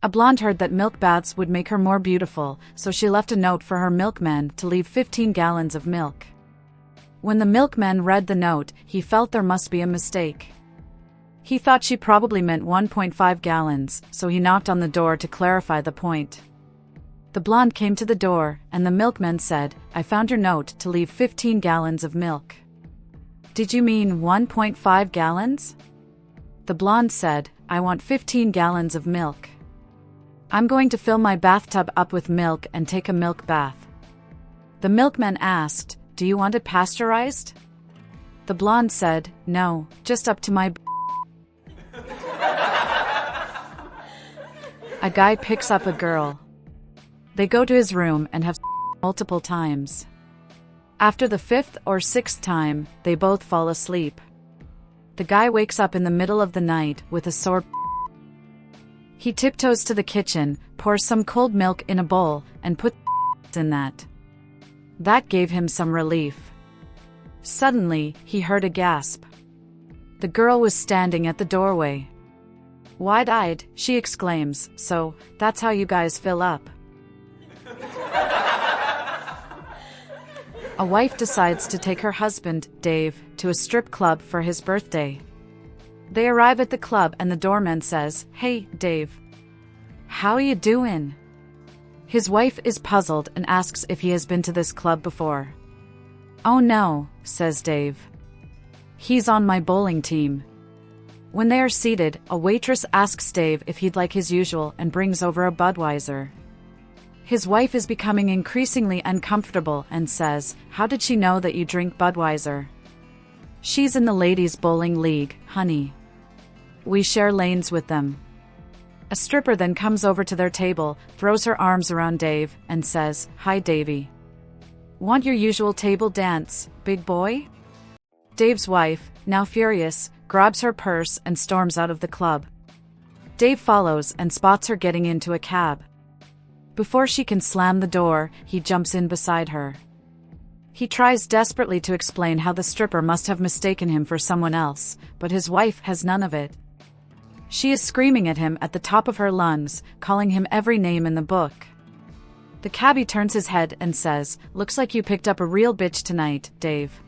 A blonde heard that milk baths would make her more beautiful, so she left a note for her milkman to leave 15 gallons of milk. When the milkman read the note, he felt there must be a mistake. He thought she probably meant 1.5 gallons, so he knocked on the door to clarify the point. The blonde came to the door, and the milkman said, "I found your note to leave 15 gallons of milk." "Did you mean 1.5 gallons? The blonde said, "I want 15 gallons of milk. I'm going to fill my bathtub up with milk and take a milk bath." The milkman asked, "Do you want it pasteurized?" The blonde said, "No, just up to my A guy picks up a girl. They go to his room and have multiple times. After the 5th or 6th time, they both fall asleep. The guy wakes up in the middle of the night with a sore. He tiptoes to the kitchen, pours some cold milk in a bowl, and puts in that. That gave him some relief. Suddenly, he heard a gasp. The girl was standing at the doorway. Wide-eyed, she exclaims, "So, that's how you guys fill up." A wife decides to take her husband, Dave, to a strip club for his birthday. They arrive at the club and the doorman says, "Hey, Dave. How you doing?" His wife is puzzled and asks if he has been to this club before. "Oh no," says Dave. "He's on my bowling team." When they are seated, a waitress asks Dave if he'd like his usual and brings over a Budweiser. His wife is becoming increasingly uncomfortable and says, "How did she know that you drink Budweiser?" "She's in the ladies' bowling league, honey. We share lanes with them." A stripper then comes over to their table, throws her arms around Dave, and says, "Hi, Davey. Want your usual table dance, big boy?" Dave's wife, now furious, grabs her purse and storms out of the club. Dave follows and spots her getting into a cab. Before she can slam the door, he jumps in beside her. He tries desperately to explain how the stripper must have mistaken him for someone else, but his wife has none of it. She is screaming at him at the top of her lungs, calling him every name in the book. The cabbie turns his head and says, "Looks like you picked up a real bitch tonight, Dave."